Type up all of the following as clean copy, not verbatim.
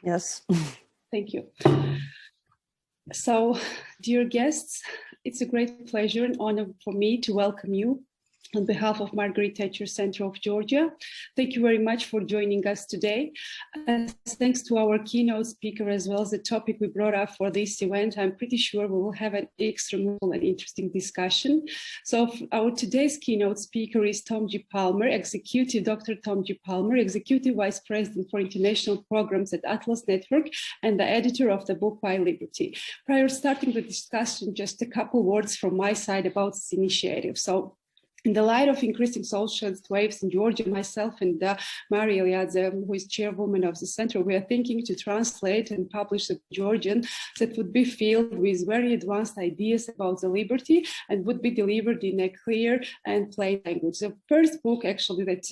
Yes. Thank you. So, dear guests, it's a great pleasure and honor for me to welcome you on behalf of Margaret Thatcher Center of Georgia. Thank you very much for joining us today. Thanks to our keynote speaker as well as the topic we brought up for this event, I'm pretty sure we will have an extremely and interesting discussion. So our today's keynote speaker is Tom G. Palmer, Dr. Tom G. Palmer, Executive Vice President for International Programs at Atlas Network and the editor of the book Why Liberty. Prior to starting the discussion, just a couple words from my side about this initiative. So, in the light of increasing socialist waves in Georgia, myself and Maria Eliadze, who is chairwoman of the center, we are thinking to translate and publish a Georgian that would be filled with very advanced ideas about the liberty and would be delivered in a clear and plain language. The first book actually that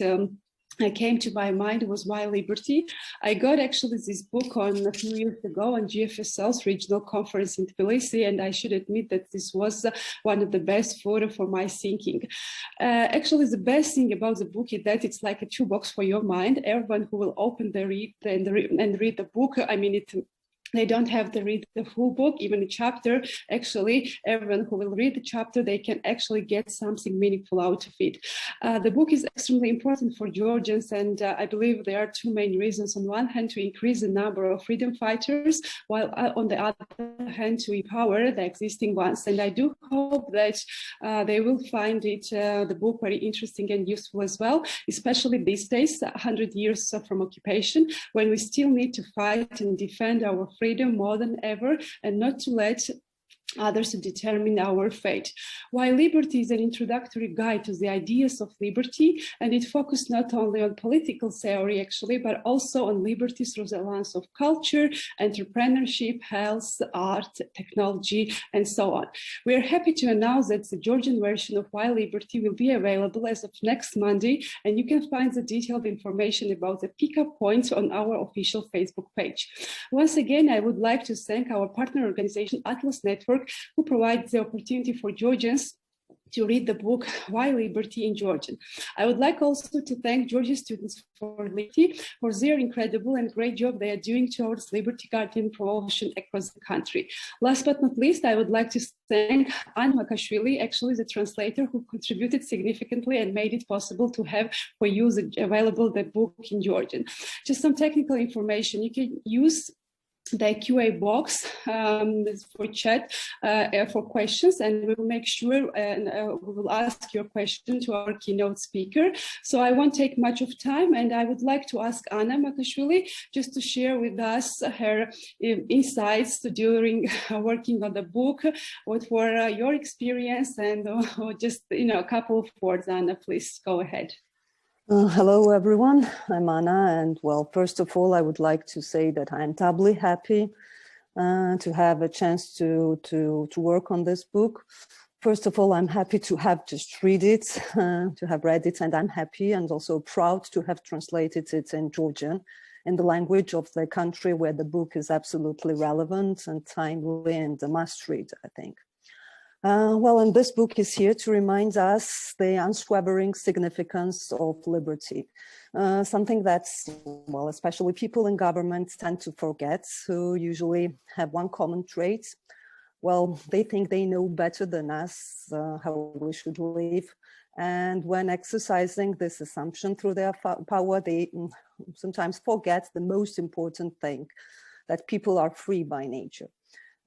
came to my mind was Why Liberty. I got actually this book a few years ago on GFSL's regional conference in Tbilisi, and I should admit that this was one of the best photo for my thinking. Actually, the best thing about the book is that it's like a toolbox for your mind. Everyone who will open the read the book, I mean, they don't have to read the full book, even a chapter. Actually, everyone who will read the chapter, they can actually get something meaningful out of it. The book is extremely important for Georgians, and I believe there are two main reasons. On one hand, to increase the number of freedom fighters, while on the other hand, to empower the existing ones. And I do hope that they will find the book very interesting and useful as well, especially these days, 100 years from occupation, when we still need to fight and defend our freedom more than ever, and not to let others to determine our fate. Why Liberty is an introductory guide to the ideas of liberty, and it focused not only on political theory actually, but also on liberty through the lens of culture, entrepreneurship, health, art, technology, and so on. We are happy to announce that the Georgian version of Why Liberty will be available as of next Monday, and you can find the detailed information about the pickup points on our official Facebook page. Once again, I would like to thank our partner organization, Atlas Network, who provides the opportunity for Georgians to read the book Why Liberty in Georgian. I would like also to thank Georgian Students for Liberty for their incredible and great job they are doing towards Liberty Guardian promotion across the country. Last but not least, I would like to thank Anna Makashvili, actually the translator who contributed significantly and made it possible to have for you available the book in Georgian. Just some technical information. You can use the QA box for chat for questions, and we will make sure and we will ask your question to our keynote speaker. So I won't take much of time, and I would like to ask Anna Makashvili just to share with us her insights during working on the book. What were your experience, and just a couple of words. Anna, please go ahead. Hello, everyone. I'm Anna, and well, first of all, I would like to say that I'm doubly happy to have a chance to work on this book. First of all, I'm happy to have just read it, to have read it, and I'm happy and also proud to have translated it in Georgian, in the language of the country where the book is absolutely relevant and timely and a must read, I think. And this book is here to remind us the unswerving significance of liberty, something that's, well, especially people in government tend to forget, who usually have one common trait. Well, they think they know better than us how we should live. And when exercising this assumption through their power, they sometimes forget the most important thing, that people are free by nature.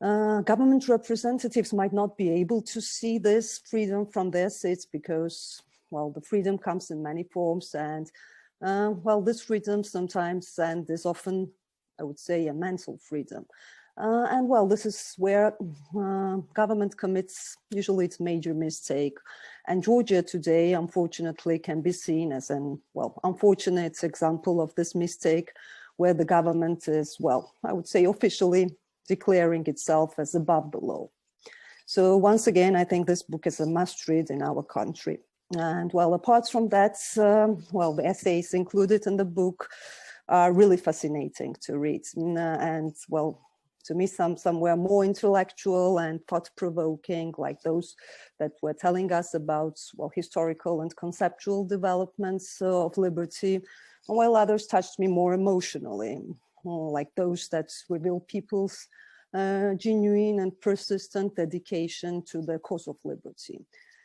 Government representatives might not be able to see this freedom from their seats because, well, the freedom comes in many forms, and well, this freedom sometimes and is often, I would say, a mental freedom. And well, this is where government commits usually its major mistake. And Georgia today, unfortunately, can be seen as an, well, unfortunate example of this mistake, where the government is, well, I would say officially declaring itself as above the law. So once again, I think this book is a must read in our country. And well, apart from that, well, the essays included in the book are really fascinating to read. And well, to me, some were more intellectual and thought-provoking, like those that were telling us about, well, historical and conceptual developments of liberty, while others touched me more emotionally. like those that reveal people's genuine and persistent dedication to the cause of liberty.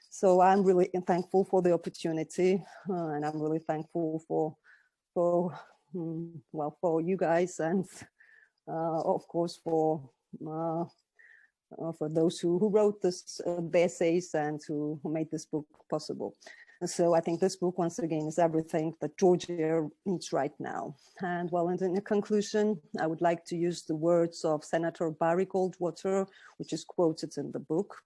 So I'm really thankful for the opportunity, and I'm really thankful for for you guys, and of course for those who wrote this the essays and who made this book possible. And so I think this book, once again, is everything that Georgia needs right now. And well, in conclusion, I would like to use the words of Senator Barry Goldwater, which is quoted in the book.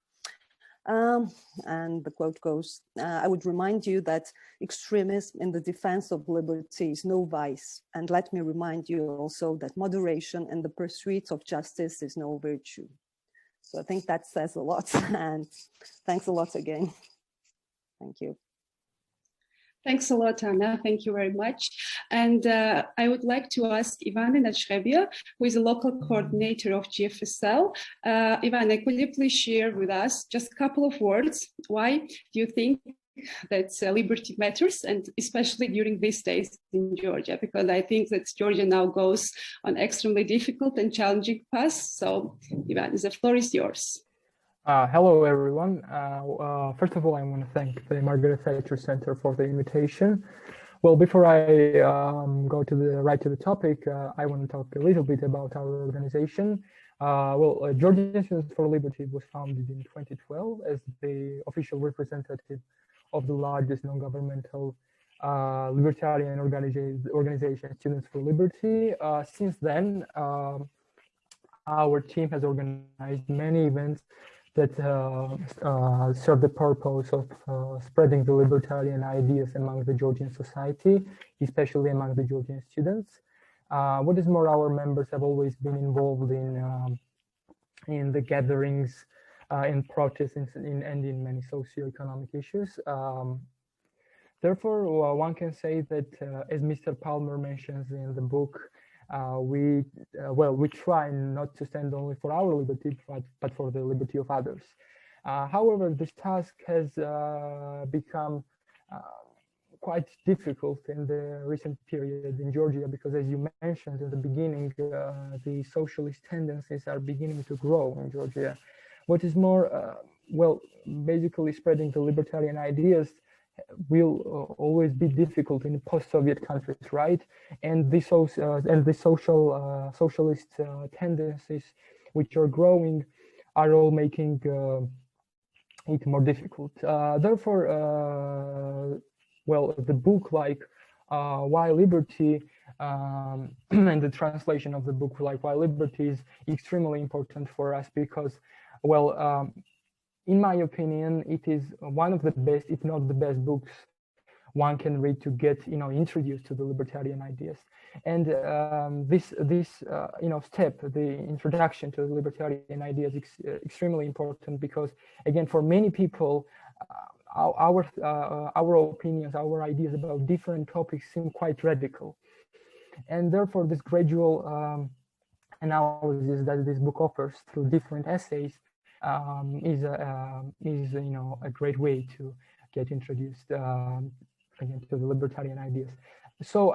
And the quote goes, I would remind you that extremism in the defense of liberty is no vice. And let me remind you also that moderation in the pursuit of justice is no virtue. So I think that says a lot, and thanks a lot again. Thank you. Thanks a lot, Anna. Thank you very much. And I would like to ask Ivana Nachrebia, who is a local coordinator of GFSL. Ivana, could you please share with us just a couple of words? Why do you think that liberty matters, and especially during these days in Georgia? Because I think that Georgia now goes on extremely difficult and challenging path. So, Ivana, the floor is yours. Hello, everyone. First of all, I want to thank the Margaret Thatcher Center for the invitation. Well, before I go to the topic, I want to talk a little bit about our organization. Georgian Students for Liberty was founded in 2012 as the official representative of the largest non-governmental libertarian organization, Students for Liberty. Since then, our team has organized many events that serve the purpose of spreading the libertarian ideas among the Georgian society, especially among the Georgian students. What is more, our members have always been involved in the gatherings, in protests, and in many socioeconomic issues. Therefore, one can say that, as Mr. Palmer mentions in the book, we try not to stand only for our liberty, but for the liberty of others. However, this task has become quite difficult in the recent period in Georgia, because, as you mentioned in the beginning, the socialist tendencies are beginning to grow in Georgia. What is more, basically spreading the libertarian ideas will always be difficult in post-Soviet countries, right? And the socialist tendencies which are growing are all making it more difficult. Therefore, the book like Why Liberty and the translation of the book like Why Liberty is extremely important for us, because, in my opinion, it is one of the best, if not the best, books one can read to get, introduced to the libertarian ideas. And this step, the introduction to the libertarian ideas, is extremely important, because, again, for many people, our opinions, our ideas about different topics seem quite radical, and therefore this gradual analysis that this book offers through different essays is a great way to get introduced again to the libertarian ideas. So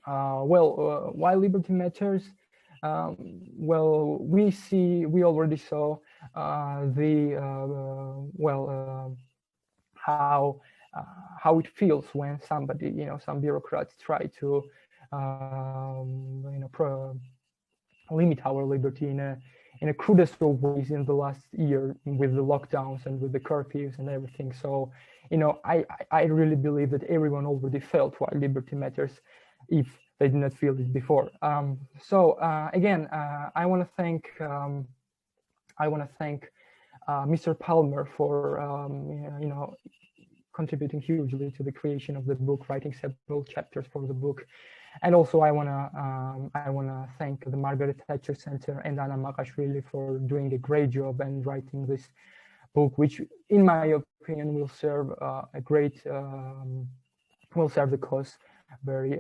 why liberty matters? We already saw how it feels when somebody, some bureaucrats try to limit our liberty in a crudest of ways in the last year, with the lockdowns and with the curfews and everything. So, I really believe that everyone already felt why liberty matters, if they did not feel it before. Again, I want to thank Mr. Palmer for contributing hugely to the creation of the book, writing several chapters for the book. And also, I wanna thank the Margaret Thatcher Center and Anna Makashvili for doing a great job and writing this book, which, in my opinion, will serve will serve the cause very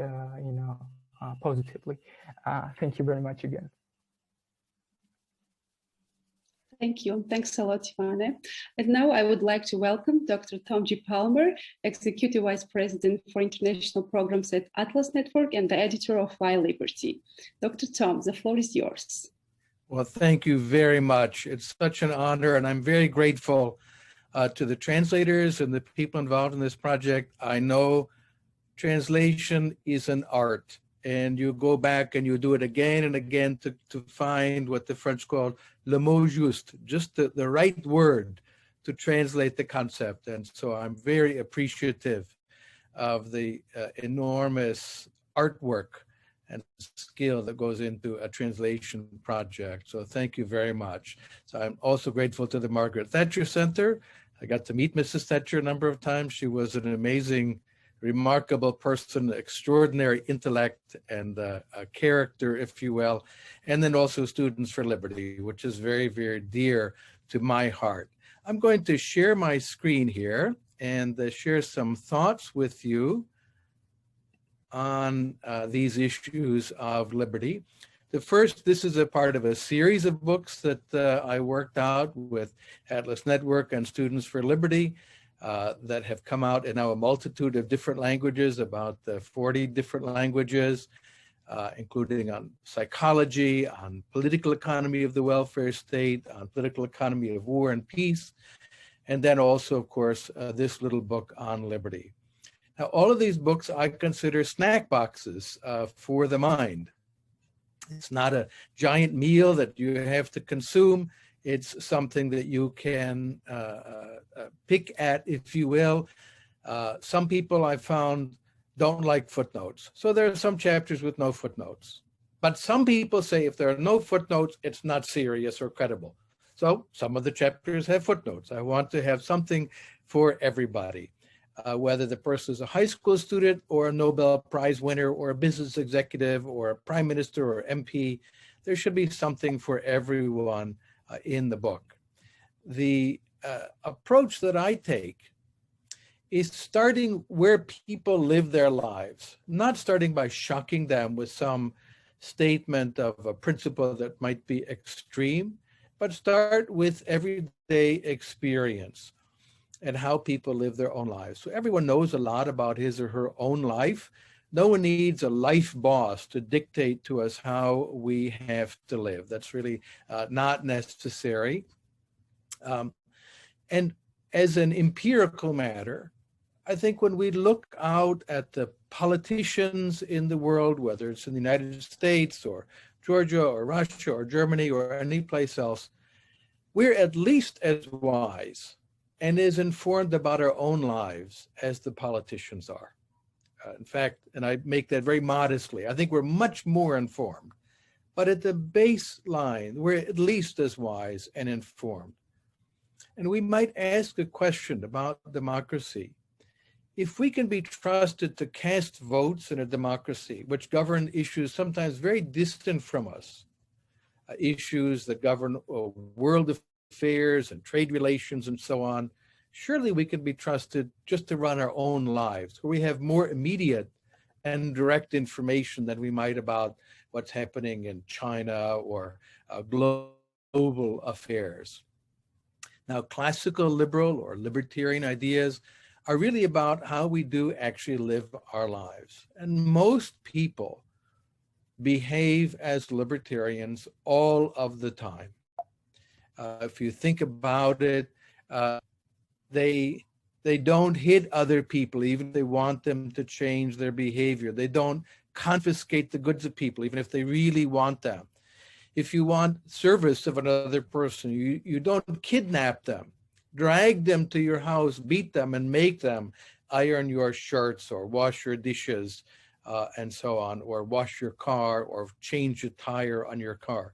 positively. Thank you very much again. Thank you. Thanks a lot, Ivana. And now I would like to welcome Dr. Tom G. Palmer, Executive Vice President for International Programs at Atlas Network and the editor of Why Liberty. Dr. Tom, the floor is yours. Well, thank you very much. It's such an honor, and I'm very grateful to the translators and the people involved in this project. I know translation is an art, and you go back and you do it again and again to find what the French call le mot juste, just the right word to translate the concept. And so I'm very appreciative of the enormous artwork and skill that goes into a translation project. So thank you very much. So I'm also grateful to the Margaret Thatcher Center. I got to meet Mrs. Thatcher a number of times. She was an amazing, remarkable person, extraordinary intellect and a character, if you will, and then also Students for Liberty, which is very, very dear to my heart. I'm going to share my screen here and share some thoughts with you on these issues of liberty. The first, this is a part of a series of books that I worked out with Atlas Network and Students for Liberty that have come out in now a multitude of different languages, about 40 different languages, including on psychology, on political economy of the welfare state, on political economy of war and peace, and then also, of course, this little book on liberty. Now, all of these books I consider snack boxes for the mind. It's not a giant meal that you have to consume. It's something that you can pick at, if you will. Some people I found don't like footnotes. So there are some chapters with no footnotes. But some people say if there are no footnotes, it's not serious or credible. So some of the chapters have footnotes. I want to have something for everybody. Whether the person is a high school student or a Nobel Prize winner or a business executive or a prime minister or MP, there should be something for everyone in the book. The approach that I take is starting where people live their lives, not starting by shocking them with some statement of a principle that might be extreme, but start with everyday experience and how people live their own lives. So everyone knows a lot about his or her own life. No one needs a life boss to dictate to us how we have to live. That's really not necessary. And as an empirical matter, I think when we look out at the politicians in the world, whether it's in the United States or Georgia or Russia or Germany or any place else, we're at least as wise and as informed about our own lives as the politicians are. In fact, and I make that very modestly, I think we're much more informed. But at the baseline, we're at least as wise and informed. And we might ask a question about democracy. If we can be trusted to cast votes in a democracy which govern issues sometimes very distant from us, issues that govern world affairs and trade relations and so on, surely we can be trusted just to run our own lives, where we have more immediate and direct information than we might about what's happening in China or global affairs. Now, classical liberal or libertarian ideas are really about how we do actually live our lives. And most people behave as libertarians all of the time. If you think about it, they don't hit other people, even if they want them to change their behavior. They don't confiscate the goods of people, even if they really want them. If you want service of another person, you don't kidnap them, drag them to your house, beat them, and make them iron your shirts or wash your dishes and so on, or wash your car or change a tire on your car.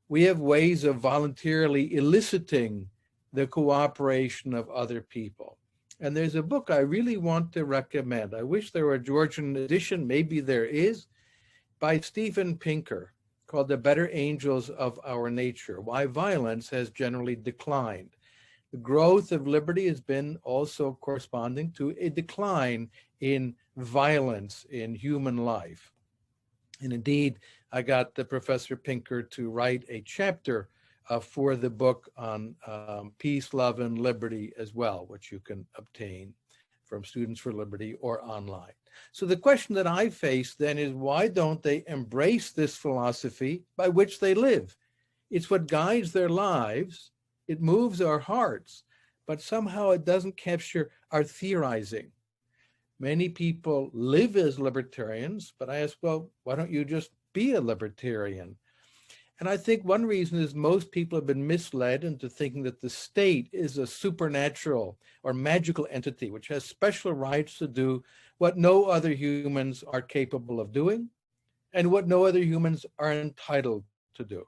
We have ways of voluntarily eliciting the cooperation of other people. And there's a book I really want to recommend. I wish there were a Georgian edition, maybe there is, by Steven Pinker, called The Better Angels of Our Nature, Why Violence Has Generally Declined. The growth of liberty has been also corresponding to a decline in violence in human life. And indeed, I got the Professor Pinker to write a chapter for the book on peace, love, and liberty as well, which you can obtain from Students for Liberty or online. So the question that I face then is, why don't they embrace this philosophy by which they live? It's what guides their lives. It moves our hearts, but somehow it doesn't capture our theorizing. Many people live as libertarians, but I ask, well, why don't you just be a libertarian? And I think one reason is most people have been misled into thinking that the state is a supernatural or magical entity which has special rights to do what no other humans are capable of doing and what no other humans are entitled to do.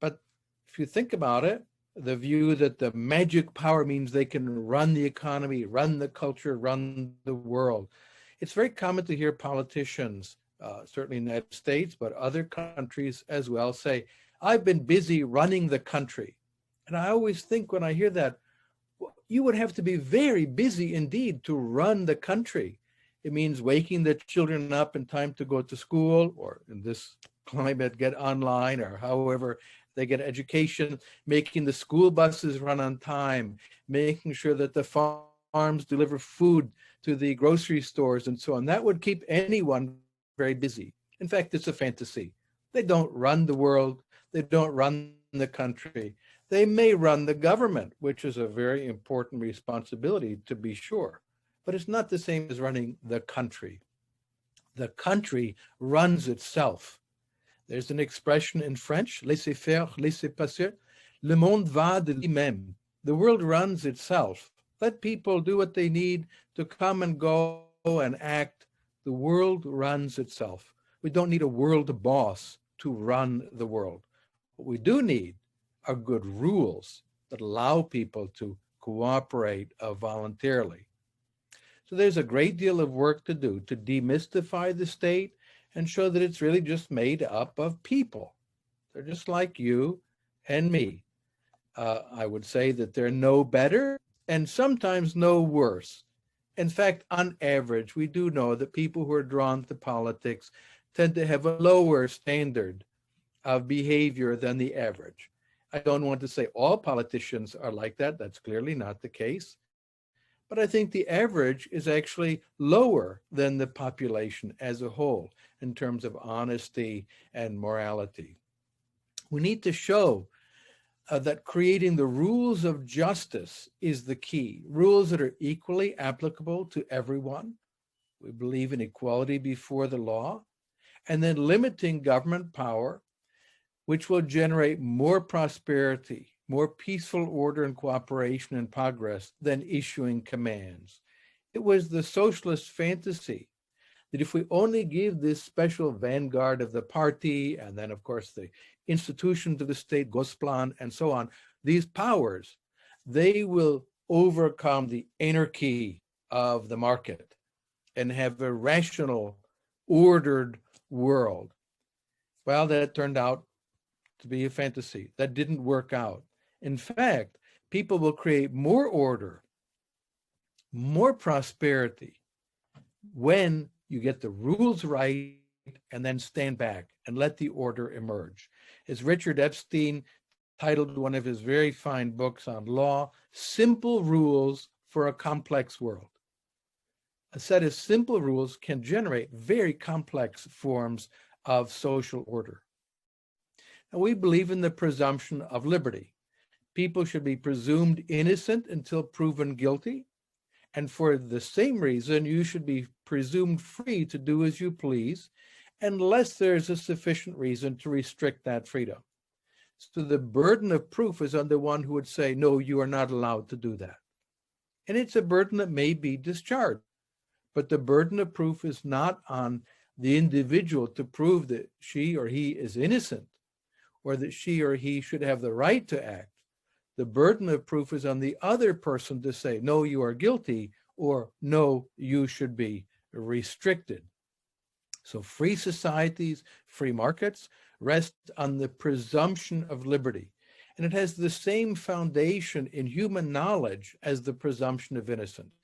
But if you think about it, the view that the magic power means they can run the economy, run the culture, run the world. It's very common to hear politicians, certainly in the United States, but other countries as well, say, I've been busy running the country. And I always think when I hear that, well, you would have to be very busy indeed to run the country. It means waking the children up in time to go to school, or in this climate, get online, or however they get education, making the school buses run on time, making sure that the farms deliver food to the grocery stores and so on. That would keep anyone very busy. In fact, it's a fantasy. They don't run the world. They don't run the country. They may run the government, which is a very important responsibility, to be sure, but it's not the same as running the country. The country runs itself. There's an expression in French, laissez faire, laissez passer. Le monde va de lui-même. The world runs itself. Let people do what they need to come and go and act. The world runs itself. We don't need a world boss to run the world. What we do need are good rules that allow people to cooperate voluntarily. So there's a great deal of work to do to demystify the state and show that it's really just made up of people. They're just like you and me. I would say that they're no better and sometimes no worse. In fact, on average, we do know that people who are drawn to politics tend to have a lower standard of behavior than the average. I don't want to say all politicians are like that. That's clearly not the case. But I think the average is actually lower than the population as a whole in terms of honesty and morality. We need to show that creating the rules of justice is the key, rules that are equally applicable to everyone. We believe in equality before the law, and then limiting government power, which will generate more prosperity, more peaceful order and cooperation and progress than issuing commands. It was the socialist fantasy that if we only give this special vanguard of the party, and then of course the institutions of the state, Gosplan and so on, these powers, they will overcome the anarchy of the market and have a rational, ordered world. Well, that turned out to be a fantasy. That didn't work out. In fact, people will create more order, more prosperity when you get the rules right and then stand back and let the order emerge. As Richard Epstein titled one of his very fine books on law, Simple Rules for a Complex World. A set of simple rules can generate very complex forms of social order. And we believe in the presumption of liberty. People should be presumed innocent until proven guilty. And for the same reason, you should be presumed free to do as you please, unless there's a sufficient reason to restrict that freedom. So the burden of proof is on the one who would say, no, you are not allowed to do that. And it's a burden that may be discharged, but the burden of proof is not on the individual to prove that she or he is innocent, or that she or he should have the right to act. The burden of proof is on the other person to say, no, you are guilty, or no, you should be restricted. So free societies, free markets rest on the presumption of liberty. And it has the same foundation in human knowledge as the presumption of innocence.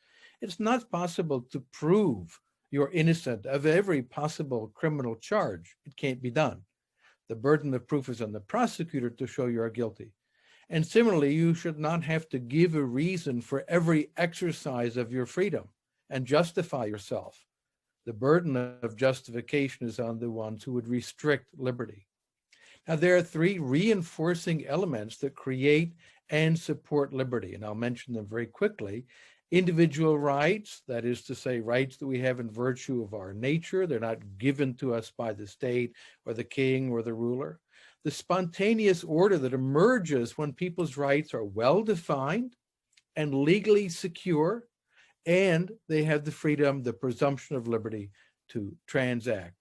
It's not possible to prove you're innocent of every possible criminal charge. It can't be done. The burden of proof is on the prosecutor to show you are guilty. And similarly, you should not have to give a reason for every exercise of your freedom and justify yourself. The burden of justification is on the ones who would restrict liberty. Now, there are three reinforcing elements that create and support liberty, and I'll mention them very quickly. Individual rights, that is to say, rights that we have in virtue of our nature. They're not given to us by the state or the king or the ruler. The spontaneous order that emerges when people's rights are well defined and legally secure, and they have the freedom, the presumption of liberty to transact.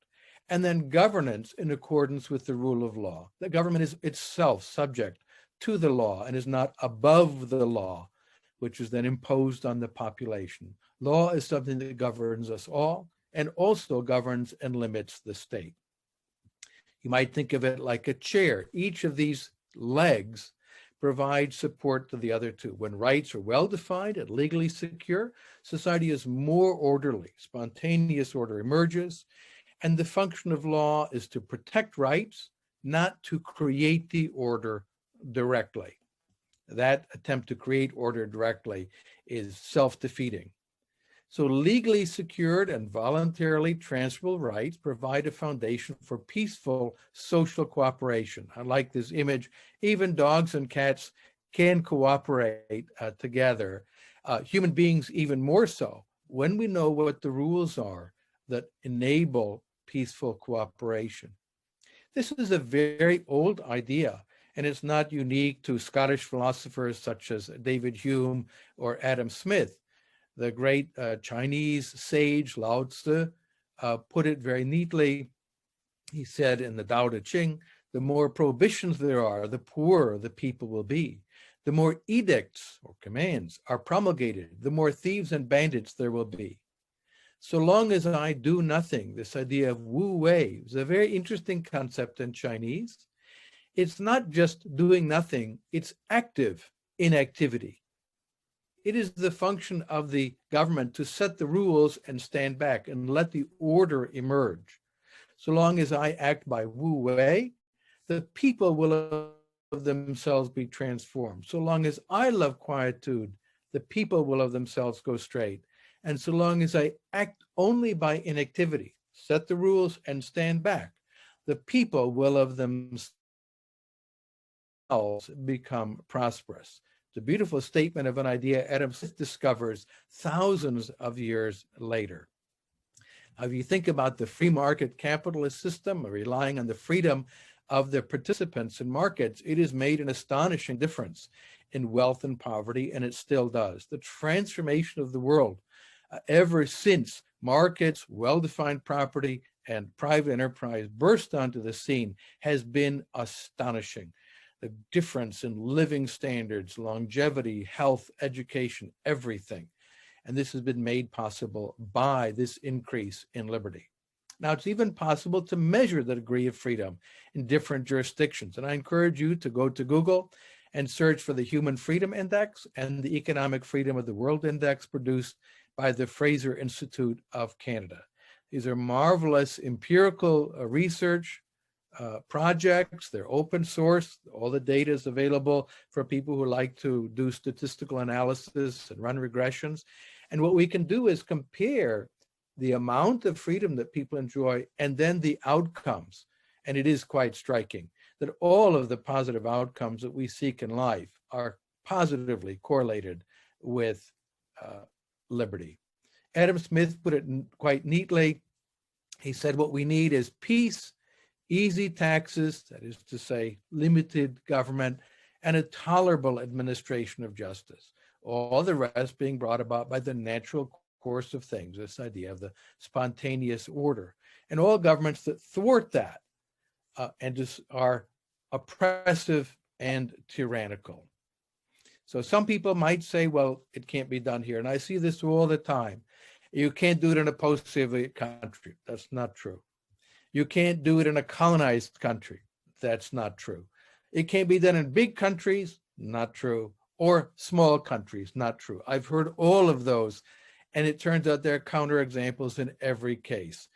And then governance in accordance with the rule of law. The government is itself subject to the law and is not above the law, which is then imposed on the population. Law is something that governs us all and also governs and limits the state. You might think of it like a chair. Each of these legs provides support to the other two. When rights are well defined and legally secure, society is more orderly. Spontaneous order emerges, and the function of law is to protect rights, not to create the order directly. That attempt to create order directly is self-defeating. So legally secured and voluntarily transferable rights provide a foundation for peaceful social cooperation. I like this image. Even dogs and cats can cooperate together. Human beings even more so, when we know what the rules are that enable peaceful cooperation. This is a very old idea, and it's not unique to Scottish philosophers such as David Hume or Adam Smith. The great Chinese sage Lao Tzu put it very neatly. He said in the Tao Te Ching, the more prohibitions there are, the poorer the people will be. The more edicts or commands are promulgated, the more thieves and bandits there will be. So long as I do nothing, this idea of wu wei is a very interesting concept in Chinese. It's not just doing nothing, it's active inactivity. It is the function of the government to set the rules and stand back and let the order emerge. So long as I act by wu wei, the people will of themselves be transformed. So long as I love quietude, the people will of themselves go straight. And so long as I act only by inactivity, set the rules and stand back, the people will of themselves become prosperous. It's a beautiful statement of an idea Adam Smith discovers thousands of years later. Now, if you think about the free market capitalist system, relying on the freedom of the participants in markets, it has made an astonishing difference in wealth and poverty, and it still does. The transformation of the world ever since markets, well-defined property, and private enterprise burst onto the scene has been astonishing. The difference in living standards, longevity, health, education, everything. And this has been made possible by this increase in liberty. Now, it's even possible to measure the degree of freedom in different jurisdictions. And I encourage you to go to Google and search for the Human Freedom Index and the Economic Freedom of the World Index produced by the Fraser Institute of Canada. These are marvelous empirical research projects. They're open source. All the data is available for people who like to do statistical analysis and run regressions. And what we can do is compare the amount of freedom that people enjoy and then the outcomes. And it is quite striking that all of the positive outcomes that we seek in life are positively correlated with liberty. Adam Smith put it quite neatly. He said, what we need is peace, easy taxes, that is to say, limited government, and a tolerable administration of justice. All the rest being brought about by the natural course of things, this idea of the spontaneous order. And all governments that thwart that and just are oppressive and tyrannical. So some people might say, well, it can't be done here. And I see this all the time. You can't do it in a post-Soviet country. That's not true. You can't do it in a colonized country. That's not true. It can't be done in big countries. Not true. Or small countries. Not true. I've heard all of those. And it turns out there are counterexamples in every case.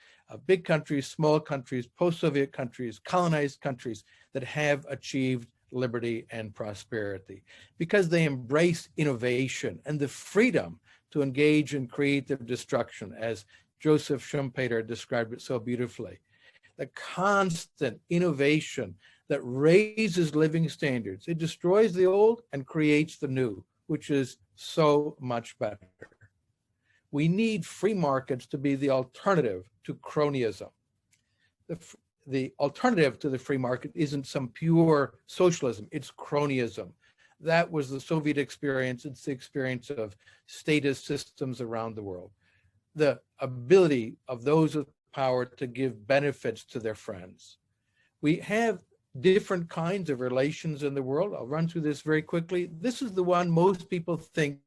big countries, small countries, post-Soviet countries, colonized countries that have achieved liberty and prosperity because they embrace innovation and the freedom to engage in creative destruction, as Joseph Schumpeter described it so beautifully. The constant innovation that raises living standards. It destroys the old and creates the new, which is so much better. We need free markets to be the alternative to cronyism. The alternative to the free market isn't some pure socialism, it's cronyism. That was the Soviet experience. It's the experience of statist systems around the world. The ability of those with power to give benefits to their friends. We have different kinds of relations in the world. I'll run through this very quickly. This is the one most people think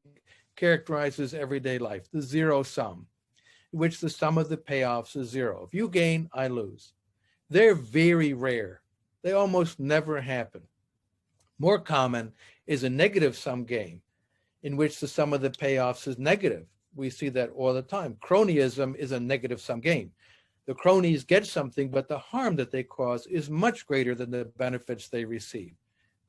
characterizes everyday life, the zero sum, in which the sum of the payoffs is zero. If you gain, I lose. They're very rare. They almost never happen. More common is a negative sum game, in which the sum of the payoffs is negative. We see that all the time. Cronyism is a negative sum game. The cronies get something, but the harm that they cause is much greater than the benefits they receive.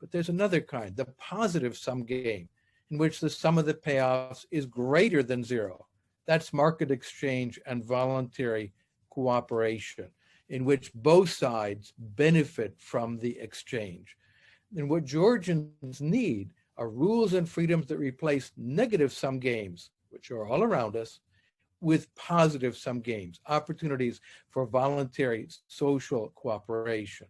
But there's another kind, the positive sum game, in which the sum of the payoffs is greater than zero. That's market exchange and voluntary cooperation, in which both sides benefit from the exchange. And what Georgians need are rules and freedoms that replace negative sum games, which are all around us, with positive sum games, opportunities for voluntary social cooperation.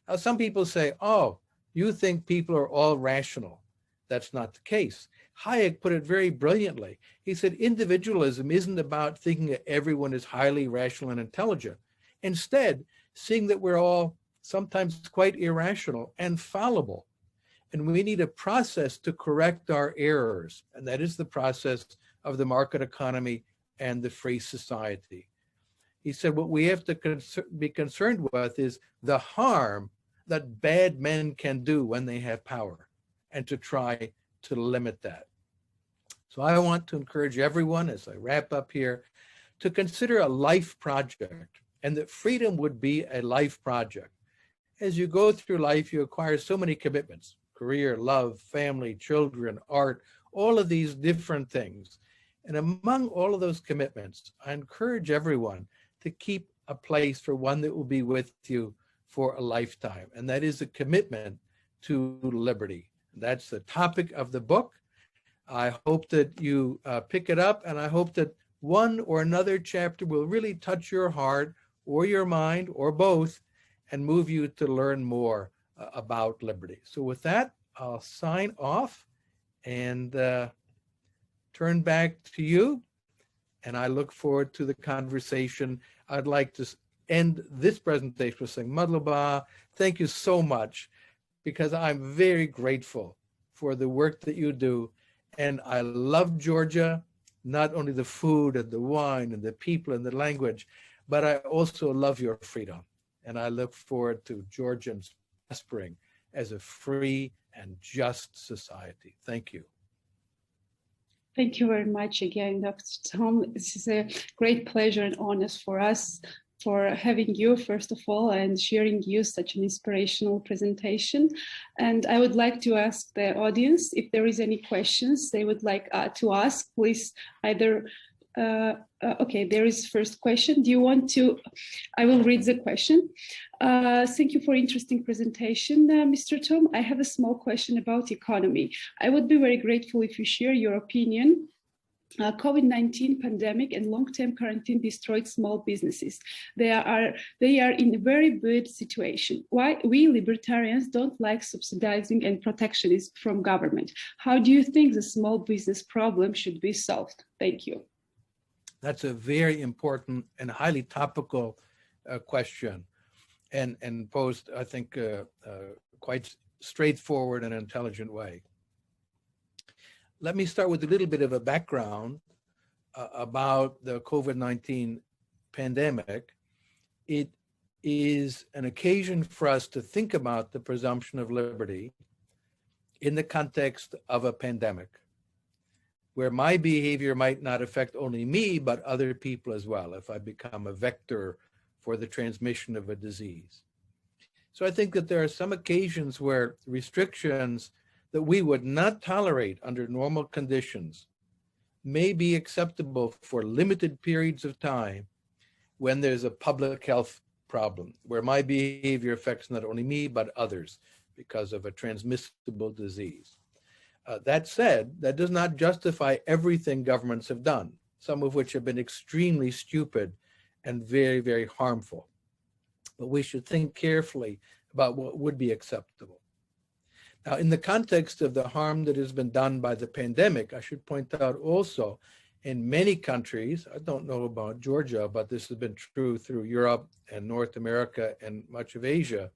Now, some people say, oh, you think people are all rational. That's not the case. Hayek put it very brilliantly. He said, individualism isn't about thinking that everyone is highly rational and intelligent. Instead, seeing that we're all sometimes quite irrational and fallible. And we need a process to correct our errors. And that is the process of the market economy and the free society. He said, what we have to be concerned with is the harm that bad men can do when they have power, and to try to limit that. So I want to encourage everyone, as I wrap up here, to consider a life project, and that freedom would be a life project. As you go through life, you acquire so many commitments: career, love, family, children, art, all of these different things. And among all of those commitments, I encourage everyone to keep a place for one that will be with you for a lifetime. And that is a commitment to liberty. That's the topic of the book. I hope that you pick it up, and I hope that one or another chapter will really touch your heart or your mind or both and move you to learn more about liberty. So with that, I'll sign off and turn back to you, and I look forward to the conversation. I'd like to end this presentation with saying, Madluba, thank you so much, because I'm very grateful for the work that you do. And I love Georgia, not only the food and the wine and the people and the language, but I also love your freedom. And I look forward to Georgians prospering as a free and just society. Thank you. Thank you very much again, Dr. Tom. This is a great pleasure and honor for us for having you, first of all, and sharing you such an inspirational presentation. And I would like to ask the audience if there is any questions they would like to ask. Please either, okay, there is first question. Do you want to, I will read the question. Thank you for interesting presentation, Mr. Tom. I have a small question about economy. I would be very grateful if you share your opinion. COVID-19 pandemic and long-term quarantine destroyed small businesses. They are in a very bad situation. Why we libertarians don't like subsidizing and protectionism from government? How do you think the small business problem should be solved? Thank you. That's a very important and highly topical question, and posed, I think, quite straightforward and intelligent way. Let me start with a little bit of a background about the COVID-19 pandemic. It is an occasion for us to think about the presumption of liberty in the context of a pandemic. where my behavior might not affect only me, but other people as well, if I become a vector for the transmission of a disease. So I think that there are some occasions where restrictions that we would not tolerate under normal conditions may be acceptable for limited periods of time when there's a public health problem, where my behavior affects not only me, but others because of a transmissible disease. That said, that does not justify everything governments have done, some of which have been extremely stupid and very, very harmful. But we should think carefully about what would be acceptable. Now, in the context of the harm that has been done by the pandemic, I should point out also in many countries, I don't know about Georgia, but this has been true through Europe and North America and much of Asia.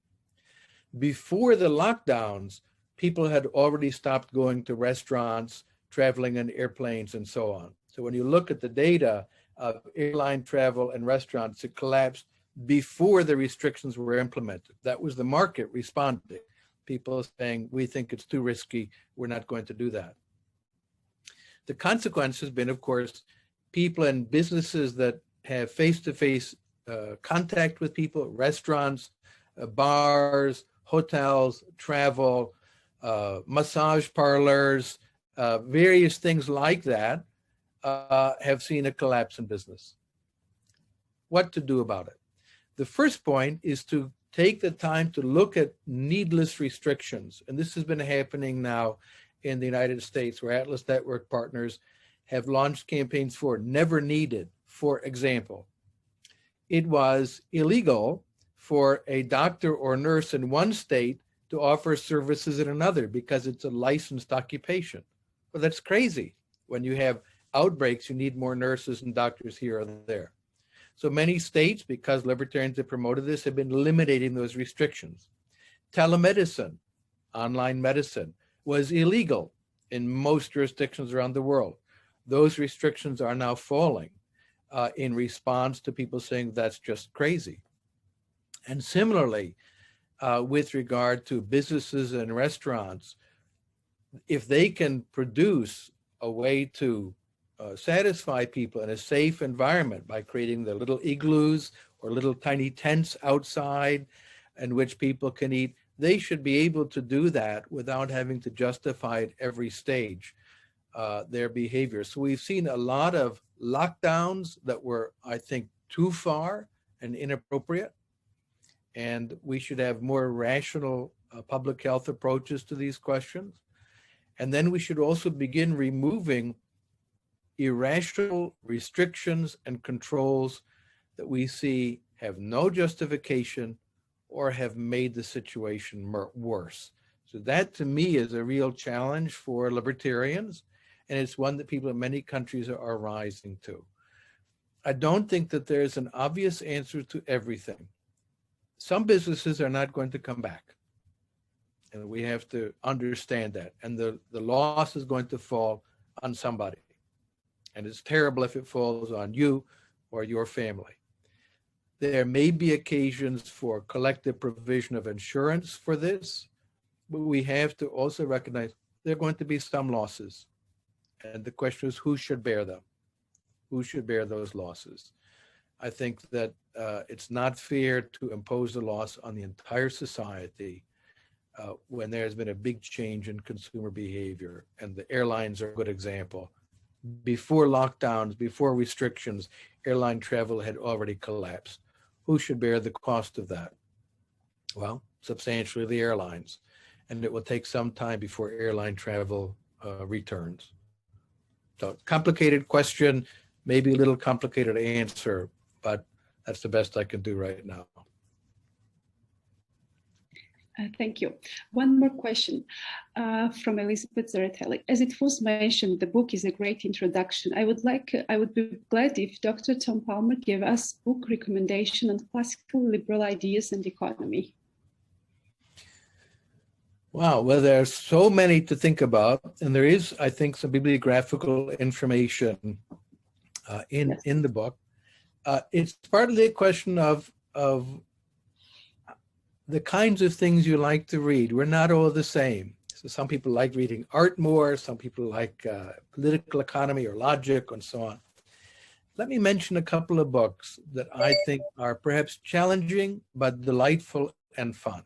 Before the lockdowns, people had already stopped going to restaurants, traveling in airplanes, and so on. So when you look at the data of airline travel and restaurants, it collapsed before the restrictions were implemented. That was the market responding. People saying, we think it's too risky, we're not going to do that. The consequence has been, of course, people and businesses that have face-to-face contact with people, restaurants, bars, hotels, travel, massage parlors, various things like that have seen a collapse in business. What to do about it? The first point is to take the time to look at needless restrictions. And this has been happening now in the United States, where Atlas Network partners have launched campaigns for never needed. For example, it was illegal for a doctor or nurse in one state to offer services in another because it's a licensed occupation. Well, that's crazy. When you have outbreaks, you need more nurses and doctors here or there. So many states, because libertarians have promoted this, have been eliminating those restrictions. Telemedicine, online medicine, was illegal in most jurisdictions around the world. Those restrictions are now falling in response to people saying that's just crazy. And similarly, with regard to businesses and restaurants, if they can produce a way to satisfy people in a safe environment by creating the little igloos or little tiny tents outside in which people can eat, they should be able to do that without having to justify at every stage their behavior. So we've seen a lot of lockdowns that were, I think, too far and inappropriate. And we should have more rational public health approaches to these questions. And then we should also begin removing irrational restrictions and controls that we see have no justification or have made the situation worse. So that to me is a real challenge for libertarians, and it's one that people in many countries are rising to. I don't think that there's an obvious answer to everything. Some businesses are not going to come back, and we have to understand that. And the loss is going to fall on somebody. And it's terrible if it falls on you or your family. There may be occasions for collective provision of insurance for this, but we have to also recognize there are going to be some losses. And the question is, who should bear them? Who should bear those losses? I think that it's not fair to impose a loss on the entire society when there's been a big change in consumer behavior. And the airlines are a good example. Before lockdowns, before restrictions, airline travel had already collapsed. Who should bear the cost of that? Well, substantially the airlines. And it will take some time before airline travel returns. So complicated question, maybe a little complicated answer, but that's the best I can do right now. Thank you. One more question from Elizabeth Zaratelli. As it was mentioned, the book is a great introduction. I would be glad if Dr. Tom Palmer gave us book recommendation on classical liberal ideas and economy. Wow, well, there's so many to think about, and there is, I think, some bibliographical information in the book. It's partly a question of the kinds of things you like to read. We're not all the same. So some people like reading art more, some people like political economy or logic and so on. Let me mention a couple of books that I think are perhaps challenging but delightful and fun.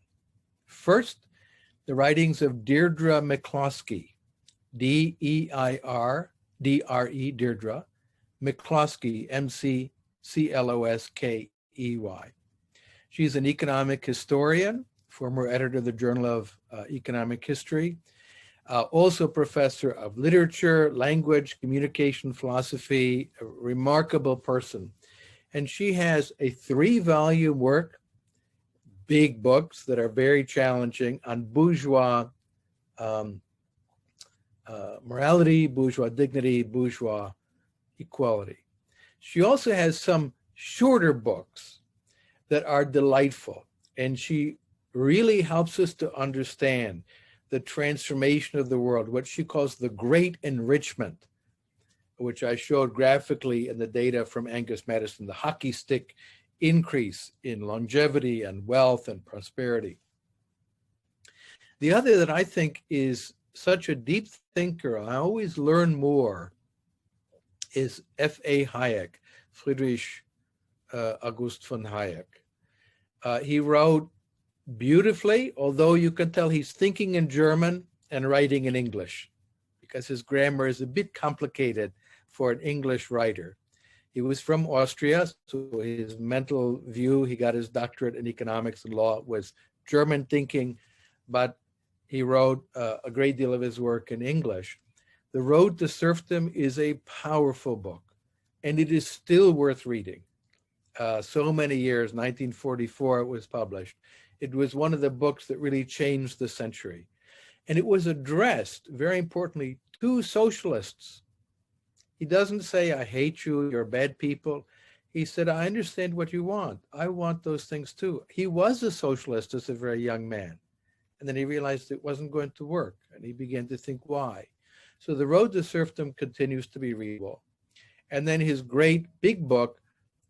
First, the writings of Deirdre McCloskey, D-E-I-R-D-R-E, Deirdre, McCloskey, M-C-C-L-O-S-K-E-Y. She's an economic historian, former editor of the Journal of Economic History, also professor of literature, language, communication, philosophy, a remarkable person. And she has a 3-volume work, big books that are very challenging on bourgeois morality, bourgeois dignity, bourgeois equality. She also has some shorter books that are delightful, and she really helps us to understand the transformation of the world, what she calls the great enrichment, which I showed graphically in the data from Angus Maddison, the hockey stick increase in longevity and wealth and prosperity. The other that I think is such a deep thinker, I always learn more, is F.A. Hayek, Friedrich August von Hayek. He wrote beautifully, although you can tell he's thinking in German and writing in English because his grammar is a bit complicated for an English writer. He was from Austria, so his mental view, he got his doctorate in economics and law, was German thinking, but he wrote a great deal of his work in English. The Road to Serfdom is a powerful book, and it is still worth reading. So many years, 1944 it was published. It was one of the books that really changed the century. And it was addressed, very importantly, to socialists. He doesn't say, I hate you, you're bad people. He said, I understand what you want. I want those things too. He was a socialist as a very young man. And then he realized it wasn't going to work. And he began to think why. So The Road to Serfdom continues to be readable. And then his great big book,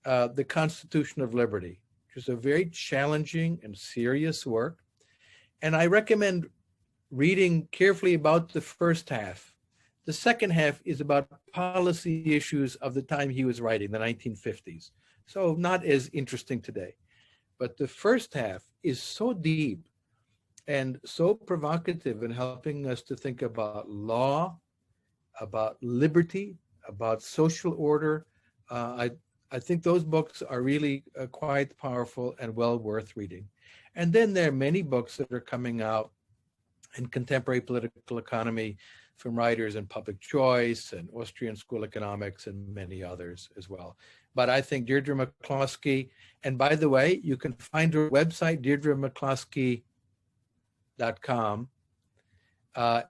The Constitution of Liberty, which is a very challenging and serious work. And I recommend reading carefully about the first half. The second half is about policy issues of the time he was writing, the 1950s. So not as interesting today. But the first half is so deep and so provocative in helping us to think about law, about liberty, about social order. I think those books are really quite powerful and well worth reading. And then there are many books that are coming out in contemporary political economy from writers in Public Choice and Austrian School Economics and many others as well. But I think Deirdre McCloskey, and by the way, you can find her website, deirdremccloskey.com.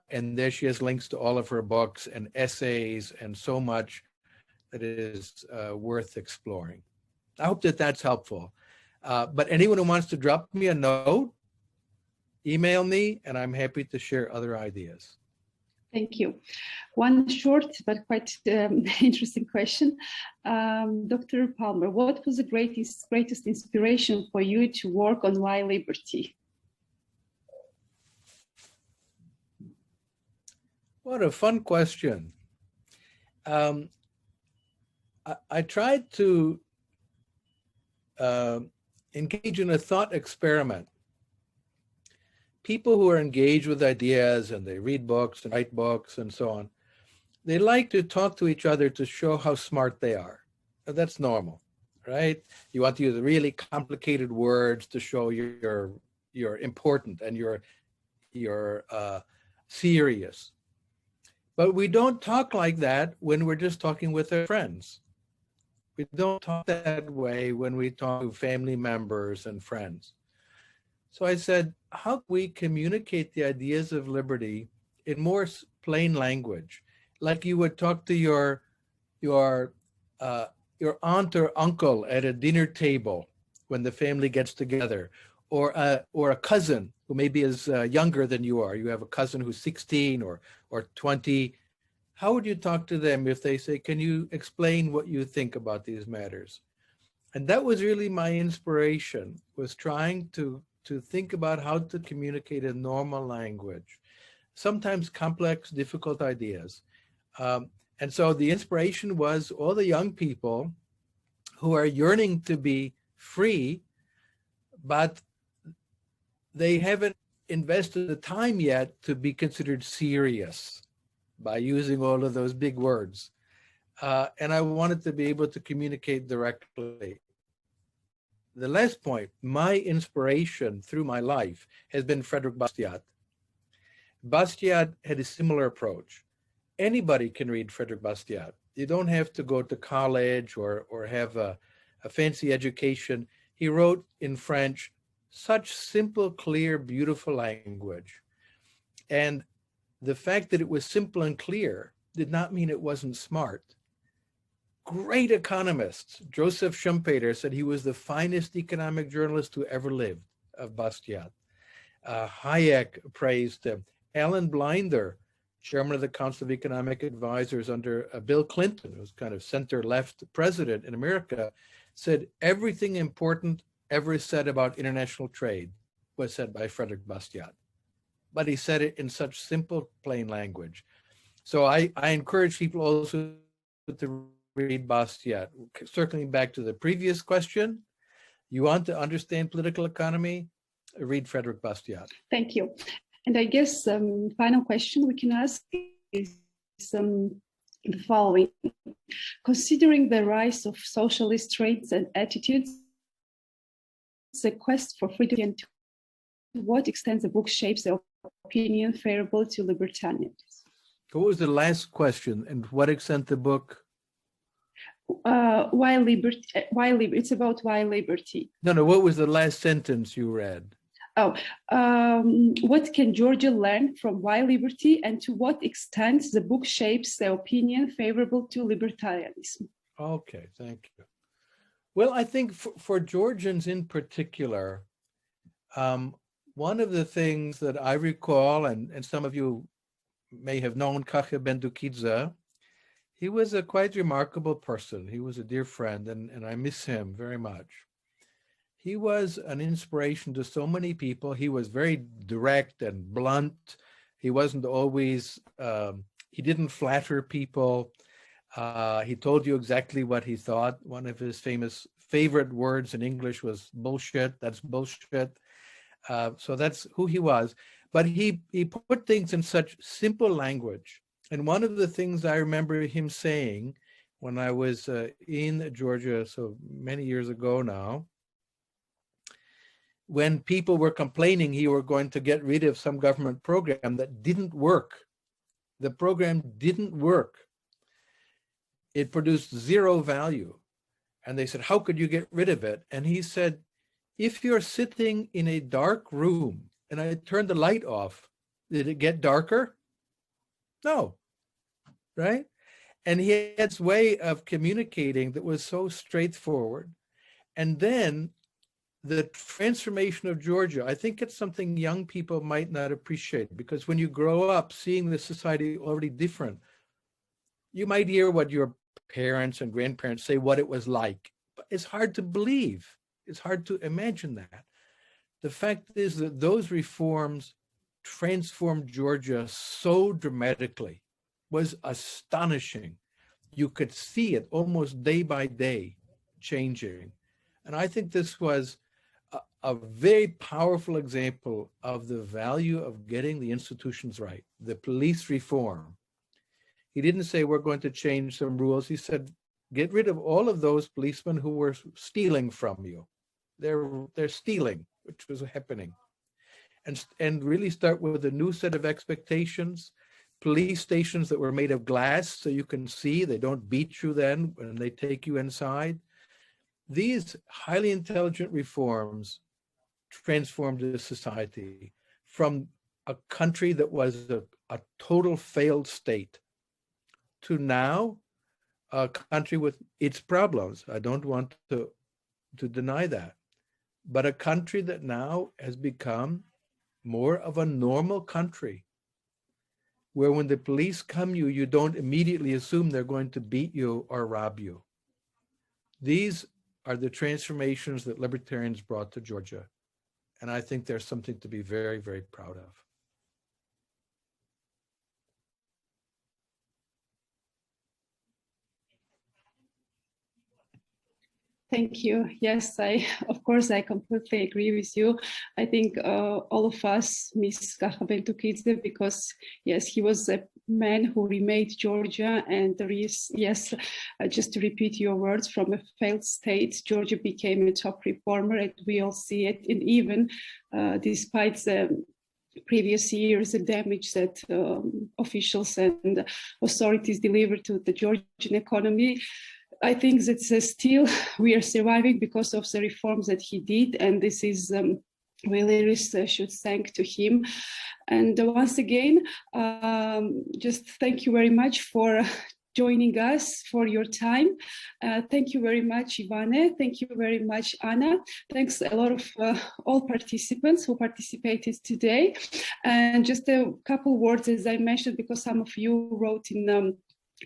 And there she has links to all of her books and essays and so much that is worth exploring. I hope that that's helpful. But anyone who wants to drop me a note, email me, and I'm happy to share other ideas. Thank you. One short but quite interesting question. Dr. Palmer, what was the greatest inspiration for you to work on Why Liberty? What a fun question. I tried to engage in a thought experiment. People who are engaged with ideas and they read books and write books and so on, they like to talk to each other to show how smart they are. And that's normal, right? You want to use really complicated words to show you're important and you're serious. But we don't talk like that when we're just talking with our friends. We don't talk that way when we talk to family members and friends. So I said, how can we communicate the ideas of liberty in more plain language? Like you would talk to your aunt or uncle at a dinner table when the family gets together, or a cousin who maybe is younger than you are. You have a cousin who's 16 or 20. How would you talk to them if they say, can you explain what you think about these matters? And that was really my inspiration, was trying to think about how to communicate in normal language sometimes complex, difficult ideas. And so the inspiration was all the young people who are yearning to be free, but they haven't invested the time yet to be considered serious by using all of those big words. And I wanted to be able to communicate directly. The last point, my inspiration through my life has been Frederick Bastiat. Bastiat had a similar approach. Anybody can read Frederick Bastiat. You don't have to go to college or have a fancy education. He wrote in French such simple, clear, beautiful language. And the fact that it was simple and clear did not mean it wasn't smart. Great economists, Joseph Schumpeter said he was the finest economic journalist who ever lived, of Bastiat. Hayek praised him. Alan Blinder, chairman of the Council of Economic Advisors under Bill Clinton, who was kind of center-left president in America, said everything important ever said about international trade was said by Frederick Bastiat. But he said it in such simple, plain language. So I encourage people also to read Bastiat. Circling back to the previous question, you want to understand political economy, read Frederick Bastiat. Thank you. And I guess final question we can ask is the following. Considering the rise of socialist traits and attitudes, the quest for freedom, and to what extent the book shapes the opinion favorable to libertarianism? What was the last question, and to what extent the book? Why liberty? It's about why liberty. No, what was the last sentence you read? Oh, what can Georgia learn from Why Liberty, and to what extent the book shapes the opinion favorable to libertarianism? Okay, thank you. Well, I think for Georgians in particular, one of the things that I recall, and some of you may have known Kache Bendukidze, he was a quite remarkable person. He was a dear friend, and I miss him very much. He was an inspiration to so many people. He was very direct and blunt. He wasn't always, he didn't flatter people. He told you exactly what he thought. One of his favorite words in English was bullshit. That's bullshit. So that's who he was. But he put things in such simple language. And one of the things I remember him saying when I was in Georgia, so many years ago now, when people were complaining he were going to get rid of some government program that didn't work. The program didn't work. It produced zero value. And they said, how could you get rid of it? And he said, if you're sitting in a dark room and I turned the light off, did it get darker? No, right? And he had this way of communicating that was so straightforward. And then the transformation of Georgia, I think it's something young people might not appreciate, because when you grow up seeing the society already different, you might hear what your parents and grandparents say what it was like, but it's hard to believe. It's hard to imagine that. The fact is that those reforms transformed Georgia so dramatically, was astonishing. You could see it almost day by day changing. And I think this was a very powerful example of the value of getting the institutions right. The police reform. He didn't say we're going to change some rules. He said, get rid of all of those policemen who were stealing from you. They're stealing, which was happening. And really start with a new set of expectations. Police stations that were made of glass so you can see, they don't beat you then when they take you inside. These highly intelligent reforms transformed the society from a country that was a total failed state to now a country with its problems. I don't want to deny that, but a country that now has become more of a normal country, where when the police come you don't immediately assume they're going to beat you or rob you. These are the transformations that libertarians brought to Georgia. And I think there's something to be very, very proud of. Thank you. Yes, of course, I completely agree with you. I think all of us miss Gachaben Tukidze because, yes, he was a man who remade Georgia, and there is, yes, just to repeat your words, from a failed state, Georgia became a top reformer, and we all see it. And even despite the previous years, the damage that officials and authorities delivered to the Georgian economy, I think that still we are surviving because of the reforms that he did, and this is really should thank to him. And once again, just thank you very much for joining us, for your time. Thank you very much, Ivane. Thank you very much, Anna. Thanks a lot of all participants who participated today. And just a couple words, as I mentioned, because some of you wrote in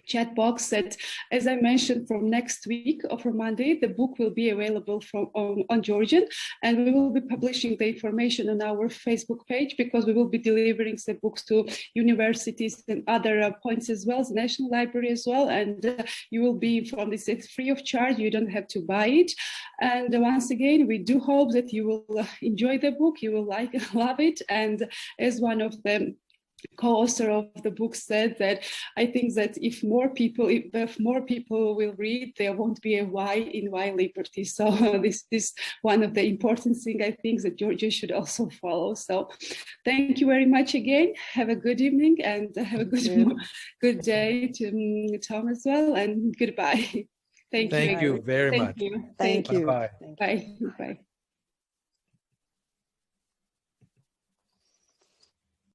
chat box that, as I mentioned, from next week or from Monday, the book will be available on Georgian, and we will be publishing the information on our Facebook page, because we will be delivering the books to universities and other points as well, the National Library as well, and you will be informed. It's free of charge, you don't have to buy it. And once again, we do hope that you will enjoy the book, you will love it, and as one of the co-author of the book said, that I think that if more people will read, there won't be a why in why liberty. So this is one of the important things I think that Georgia should also follow. So thank you very much again. Have a good evening, and have a good day to Tom as well, and goodbye. Thank you. Thank you very much. Thank you. Thank you. Bye. Bye. Bye.